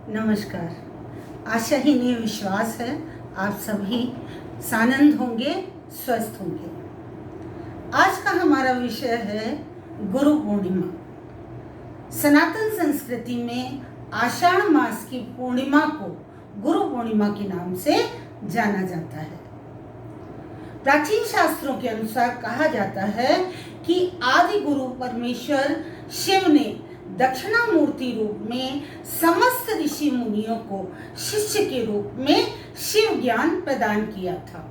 नमस्कार। आशा ही नहीं विश्वास है आप सभी सानंद होंगे, स्वस्थ होंगे। आज का हमारा विषय है गुरु पूर्णिमा। सनातन संस्कृति में आषाढ़ मास की पूर्णिमा को गुरु पूर्णिमा के नाम से जाना जाता है। प्राचीन शास्त्रों के अनुसार कहा जाता है कि आदि गुरु परमेश्वर शिव ने दक्षिणामूर्ति रूप में समस्त ऋषि मुनियों को शिष्य के रूप में शिव ज्ञान प्रदान किया था।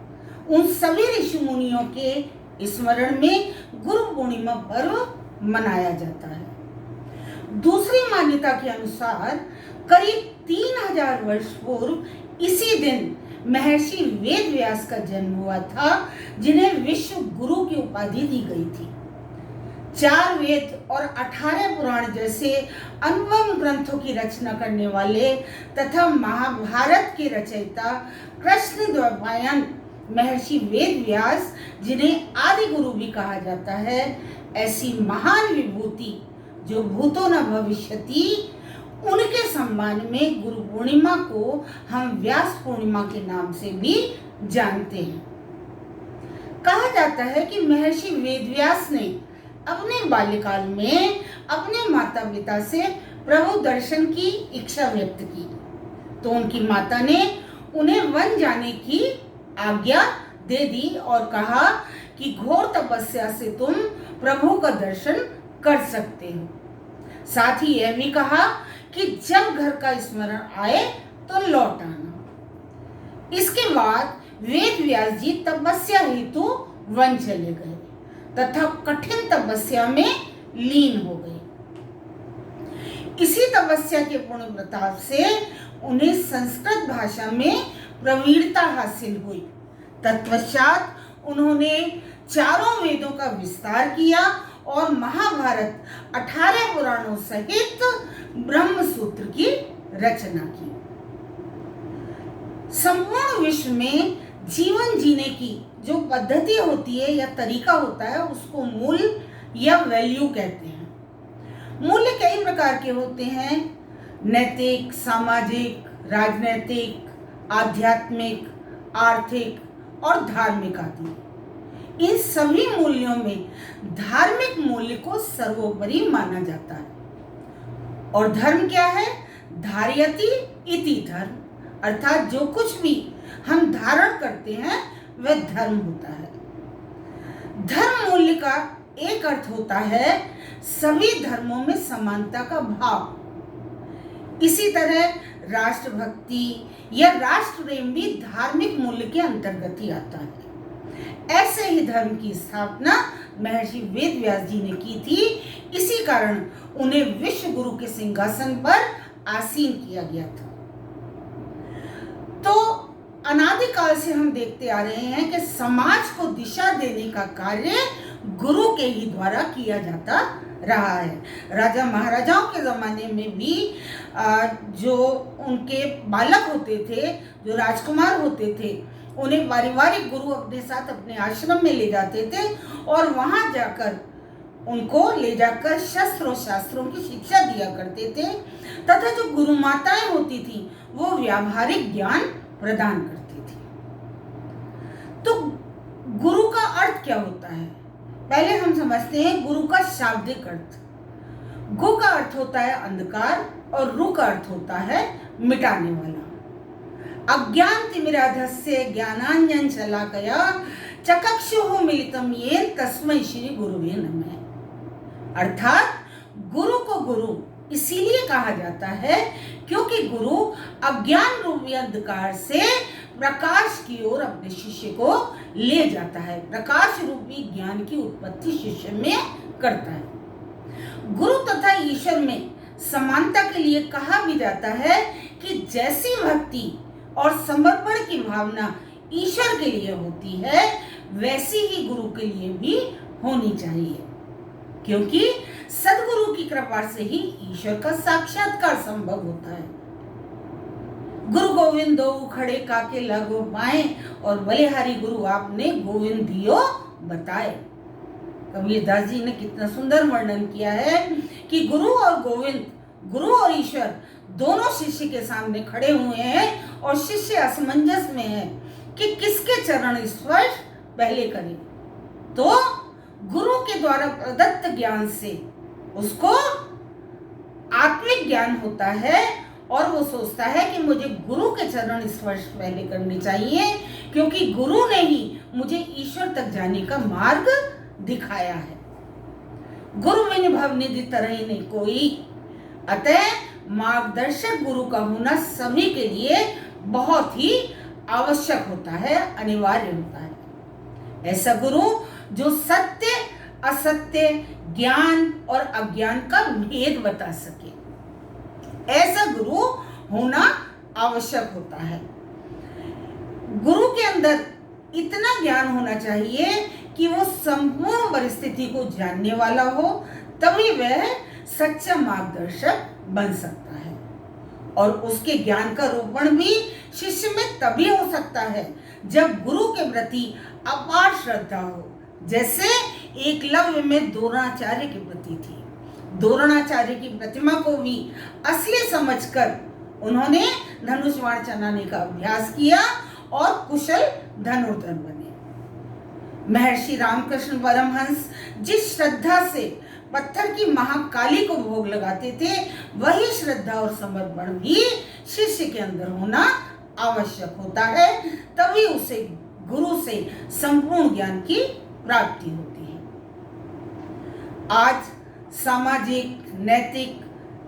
उन सभी ऋषि मुनियों के स्मरण में गुरु पूर्णिमा पर्व मनाया जाता है। दूसरी मान्यता के अनुसार करीब 3000 वर्ष पूर्व इसी दिन महर्षि वेद व्यास का जन्म हुआ था, जिन्हें विश्व गुरु की उपाधि दी गई थी। 4 वेद और 18 पुराण जैसे अनुपम ग्रंथों की रचना करने वाले तथा महाभारत के रचयिता कृष्णद्वैपायन महर्षि वेद व्यास, जिन्हें आदि गुरु भी कहा जाता है, ऐसी महान विभूति जो भूतो न भविष्यति, उनके सम्मान में गुरु पूर्णिमा को हम व्यास पूर्णिमा के नाम से भी जानते हैं। कहा जाता है कि महर्षि वेदव्यास ने अपने बाल्यकाल में अपने माता पिता से प्रभु दर्शन की इच्छा व्यक्त की, तो उनकी माता ने उन्हें वन जाने की आज्ञा दे दी और कहा कि घोर तपस्या से तुम प्रभु का दर्शन कर सकते हो। साथ ही यह भी कहा कि जब घर का स्मरण आए तो लौट आना। इसके बाद वेद व्यास जी तपस्या हेतु वन चले गए तथा कठिन तपस्या में लीन हो गए। इसी तपस्या के पूर्ण प्रताप से उन्हें संस्कृत भाषा में प्रवीणता हासिल हुई। तत्पश्चात उन्होंने चारों वेदों का विस्तार किया और महाभारत 18 पुराणों सहित ब्रह्म सूत्र की रचना की। संपूर्ण विश्व में जीवन जीने की जो पद्धति होती है या तरीका होता है, उसको मूल्य या वैल्यू कहते हैं। मूल्य कई प्रकार के होते हैं: नैतिक, सामाजिक, राजनैतिक, आध्यात्मिक, आर्थिक और धार्मिक आदि। इन सभी मूल्यों में धार्मिक मूल्य को सर्वोपरि माना जाता है। और धर्म क्या है? धार्यति इति धर्म, अर्थात जो कुछ भी हम धारण करते हैं वह धर्म होता है। धर्म मूल्य का एक अर्थ होता है सभी धर्मों में समानता का भाव। इसी तरह राष्ट्रभक्ति या राष्ट्र प्रेम भी धार्मिक मूल्य के अंतर्गत ही आता है। ऐसे ही धर्म की स्थापना महर्षि वेद व्यास जी ने की थी। इसी कारण उन्हें विश्व गुरु के सिंहासन पर आसीन किया गया था। तो अनादिकाल से हम देखते आ रहे हैं कि समाज को दिशा देने का कार्य गुरु के ही द्वारा किया जाता रहा है। राजा महाराजाओं के ज़माने में भी जो उनके बालक होते थे, जो राजकुमार होते थे, उन्हें पारिवारिक गुरु अपने साथ अपने आश्रम में ले जाते थे और वहाँ जाकर उनको ले जाकर शस्त्रों शास्त्रों की शिक्षा दिया करते थे तथा जो गुरु माताएं होती थी वो व्यावहारिक ज्ञान प्रदान करती थी। तो गुरु का अर्थ क्या होता है? पहले हम समझते हैं गुरु का शाब्दिक अर्थ। गु का अर्थ होता है अंधकार और रु का अर्थ होता है मिटाने वाला। अज्ञान तिमिराधस्य ज्ञानांजन शलाकया चक्षुः मिलितं येन तस्मै श्री गुरुवे नमः। अर्थात गुरु को गुरु इसीलिए कहा जाता है क्योंकि गुरु अज्ञान रूपी अंधकार से प्रकाश की ओर अपने शिष्य को ले जाता है। प्रकाश रूपी ज्ञान की उत्पत्ति शिष्य में करता है। गुरु तथा ईश्वर में समानता के लिए कहा भी जाता है कि जैसी भक्ति और समर्पण की भावना ईश्वर के लिए होती है, वैसी ही गुरु के लिए भी होनी चाहिए, क्योंकि सद्गुरु की कृपा से ही ईश्वर का साक्षात्कार संभव होता है। गुरु गोविंद दो खड़े काके लागो पाए, और बलिहारी गुरु आपने गोविंद दियो बताए। कबीरदास जी ने कितना सुंदर वर्णन किया है कि गुरु और गोविंद, गुरु और ईश्वर दोनों शिष्य के सामने खड़े हुए हैं और शिष्य असमंजस में है कि किसके चरण स्पर्श पहले करें। तो गुरु के द्वारा प्रदत्त ज्ञान से उसको आत्मिक ज्ञान होता है और वो सोचता है कि मुझे गुरु के चरण स्पर्श पहले करने चाहिए, क्योंकि गुरु ने ही मुझे ईश्वर तक जाने का मार्ग दिखाया है। गुरु में भवनिधि तरह ही नहीं कोई। अतः मार्गदर्शक गुरु का होना सभी के लिए बहुत ही आवश्यक होता है, अनिवार्य होता है। ऐसा गुरु जो सत्य असत्य, ज्ञान और अज्ञान का भेद बता सके, ऐसा गुरु होना आवश्यक होता है। गुरु के अंदर इतना ज्ञान होना चाहिए कि वो संपूर्ण परिस्थिति को जानने वाला हो, तभी वह सच्चा मार्गदर्शक बन सकता है। और उसके ज्ञान का रोपण भी शिष्य में तभी हो सकता है जब गुरु के प्रति अपार श्रद्धा हो, जैसे एकलव्य में द्रोणाचार्य के प्रति थी। द्रोणाचार्य की प्रतिमा को भी असली समझकर उन्होंने धनुष बाण चलाने का अभ्यास किया और कुशल धनुर्धर बने। महर्षि रामकृष्ण परमहंस जिस श्रद्धा से पत्थर की महाकाली को भोग लगाते थे, वही श्रद्धा और समर्पण भी शिष्य के अंदर होना आवश्यक होता है, तभी उसे गुरु से संपूर्ण ज्ञान की प्राप्ति होती है। आज सामाजिक, नैतिक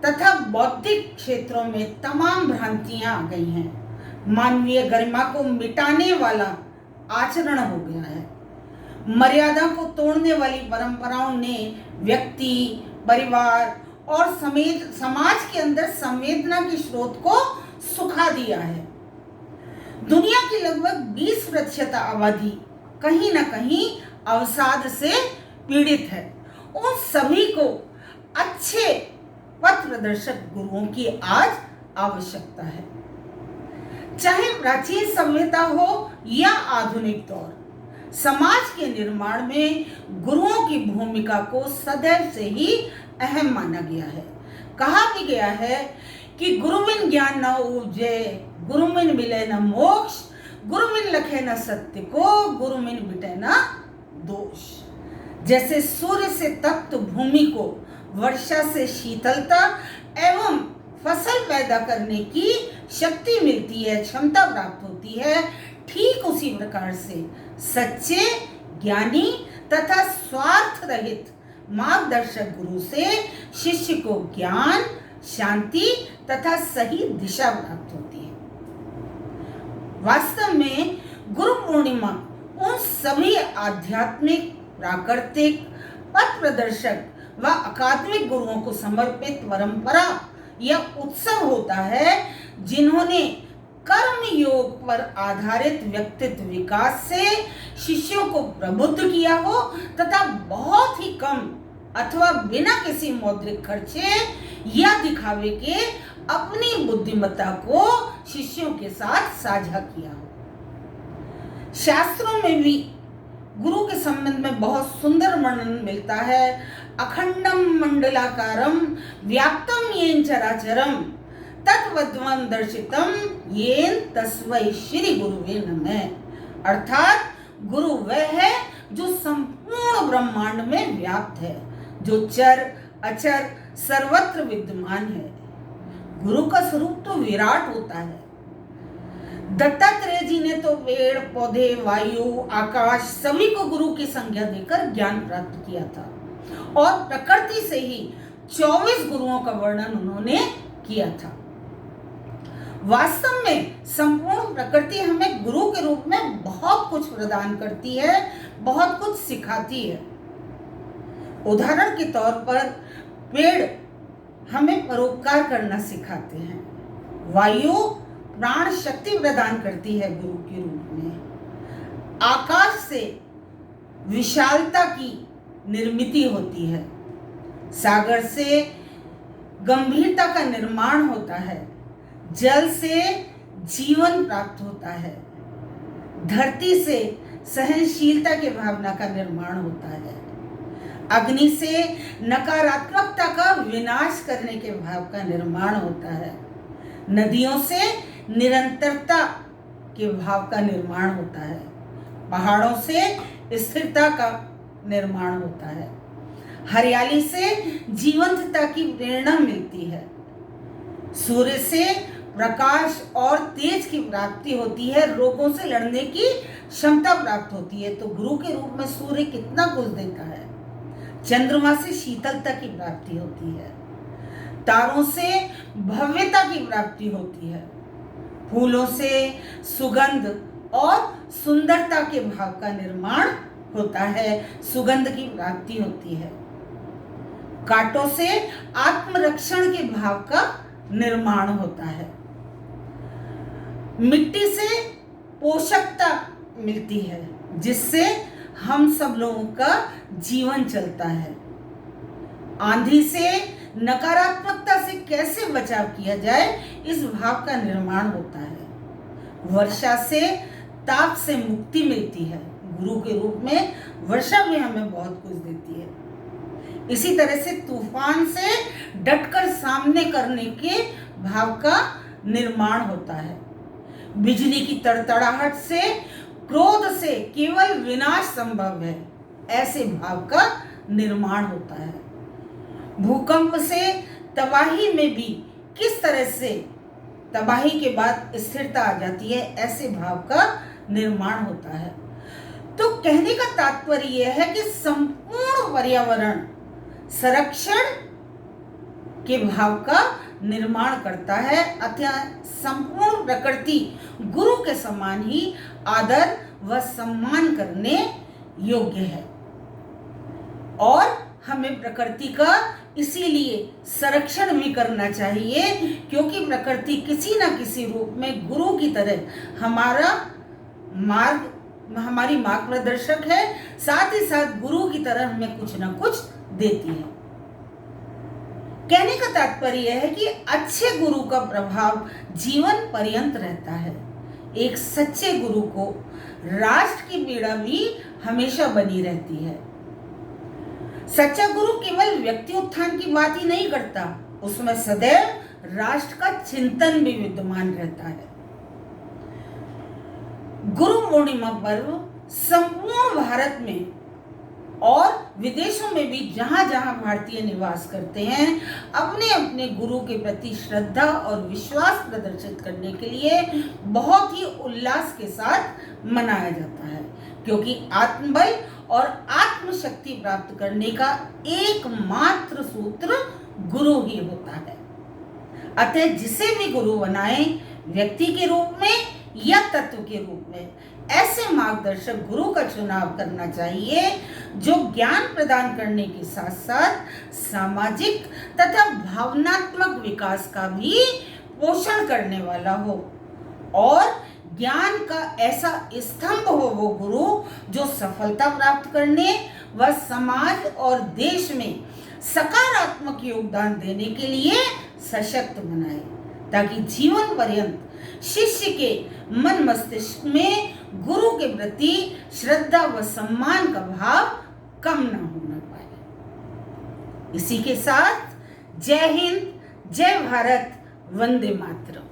तथा बौद्धिक क्षेत्रों में तमाम भ्रांतियां आ गई हैं। मानवीय गरिमा को मिटाने वाला आचरण हो गया है। मर्यादा को तोड़ने वाली परंपराओं ने व्यक्ति, परिवार और समाज के अंदर संवेदना के स्रोत को सुखा दिया है। दुनिया की लगभग 20% आबादी कहीं न कहीं अवसाद से पीड़ित है। उन सभी को अच्छे पथ प्रदर्शक गुरुओं की आज आवश्यकता है। चाहे प्राचीन सभ्यता हो या आधुनिक दौर, समाज के निर्माण में गुरुओं की भूमिका को सदैव से ही अहम माना गया है। कहा भी गया है कि गुरुबिन ज्ञान न उपजे, गुरुबिन मिले न मोक्ष, गुरुबिन लखे न सत्य को, गुरुबिन बिटे न दोष। जैसे सूर्य से तप्त भूमि को वर्षा से शीतलता एवं फसल पैदा करने की शक्ति मिलती है, क्षमता प्राप्त होती है, ठीक उसी प्रकार से सच्चे, ज्ञानी तथा स्वार्थ रहित मार्गदर्शक गुरु से शिष्य को ज्ञान, शांति तथा सही दिशा प्राप्त होती है। वास्तव में गुरु पूर्णिमा उन सभी आध्यात्मिक, प्राकृतिक, पथ प्रदर्शक व अकादमिक गुरुओं को समर्पित परंपरा या उत्सव होता है जिन्होंने कर्म योग पर आधारित व्यक्तित्व विकास से शिष्यों को प्रबुद्ध किया हो तथा बहुत ही कम अथवा बिना किसी मौद्रिक खर्चे या दिखावे के अपनी बुद्धिमत्ता को शिष्यों के साथ साझा किया हो। शास्त्रों में भी गुरु के संबंध में बहुत सुंदर वर्णन मिलता है। अखंडम मंडलाकारम व्याप्तम येन चराचरम तत्वद्वं दर्शितम येन तस्मै श्री गुरुवे नमः। अर्थात गुरु वह है जो संपूर्ण ब्रह्मांड में व्याप्त है, जो चर अचर सर्वत्र विद्यमान है। गुरु का स्वरूप तो विराट होता है। दत्तात्रेय जी ने तो पेड़ पौधे, वायु, आकाश सभी को गुरु की संज्ञा देकर ज्ञान प्राप्त किया था और प्रकृति से ही 24 गुरुओं का वर्णन उन्होंने किया था। वास्तव में संपूर्ण प्रकृति हमें गुरु के रूप में बहुत कुछ प्रदान करती है, बहुत कुछ सिखाती है। उदाहरण के तौर पर पेड़ हमें परोपकार करना सिखाते हैं। वायु प्राण शक्ति प्रदान करती है गुरु के रूप में। आकाश से विशालता की निर्मिति होती है। सागर से गंभीरता का निर्माण होता है। जल से जीवन प्राप्त होता है। धरती से सहनशीलता की भावना का निर्माण होता है। अग्नि से नकारात्मकता का विनाश करने के भाव का निर्माण होता है। नदियों से निरंतरता के भाव का निर्माण होता है। पहाड़ों से स्थिरता का निर्माण होता है। हरियाली से जीवंतता की प्रेरणा मिलती है। सूर्य से प्रकाश और तेज की प्राप्ति होती है। रोगों से लड़ने की क्षमता प्राप्त होती है। तो गुरु के रूप में सूर्य कितना कुछ देता है। चंद्रमा से शीतलता की प्राप्ति होती है। तारों से भव्यता की प्राप्ति होती है। फूलों से सुगंध और सुंदरता के भाव का निर्माण होता है। सुगंध की प्राप्ति होती है। कांटों से आत्मरक्षण के भाव का निर्माण होता है। मिट्टी से पोषकता मिलती है, जिससे हम सब लोगों का जीवन चलता है। आंधी से नकारात्मकता से कैसे बचाव किया जाए, इस भाव का निर्माण होता है। वर्षा से ताप से मुक्ति मिलती है। गुरु के रूप में वर्षा भी हमें बहुत कुछ देती है। इसी तरह से तूफान से डटकर सामने करने के भाव का निर्माण होता है। बिजली की तड़तड़ाहट से, क्रोध से केवल विनाश संभव है, ऐसे भाव का निर्माण होता है। भूकंप से तबाही में भी किस तरह से तबाही के बाद स्थिरता आ जाती है, ऐसे भाव का निर्माण होता है। तो कहने का तात्पर्य यह है कि संपूर्ण पर्यावरण संरक्षण के भाव का निर्माण करता है। अतः संपूर्ण प्रकृति गुरु के समान ही आदर व सम्मान करने योग्य है। और हमें प्रकृति का इसीलिए संरक्षण भी करना चाहिए, क्योंकि प्रकृति किसी न किसी रूप में गुरु की तरह हमारी मार्ग प्रदर्शक है। साथ ही साथ गुरु की तरह हमें कुछ न कुछ देती है। कहने का तात्पर्य यह है कि अच्छे गुरु का प्रभाव जीवन पर्यंत रहता है। एक सच्चे गुरु को राष्ट्र की पीड़ा भी हमेशा बनी रहती है। सच्चा गुरु केवल व्यक्ति उत्थान की बात ही नहीं करता, उसमें सदैव राष्ट्र का चिंतन भी विद्यमान रहता है। गुरु पूर्णिमा पर्व संपूर्ण भारत में और विदेशों में भी जहां जहां भारतीय निवास करते हैं, अपने अपने गुरु के प्रति श्रद्धा और विश्वास प्रदर्शित करने के लिए बहुत ही उल्लास के साथ मनाया जाता है, क्योंकि आत्मबल और आत्मशक्ति प्राप्त करने का एकमात्र सूत्र गुरु ही होता है। अतः जिसे भी गुरु बनाए, व्यक्ति के रूप में या तत्व के रूप में, ऐसे मार्गदर्शक गुरु का चुनाव करना चाहिए जो ज्ञान प्रदान करने के साथ साथ सामाजिक तथा भावनात्मक विकास का भी पोषण करने वाला हो, और ज्ञान का ऐसा स्तंभ हो वो गुरु जो सफलता प्राप्त करने व समाज और देश में सकारात्मक योगदान देने के लिए सशक्त बनाए, ताकि जीवन पर्यंत शिष्य के मन मस्तिष्क में गुरु के प्रति श्रद्धा व सम्मान का भाव कम न होना पाए। इसी के साथ जय हिंद, जय भारत, वंदे मातरम।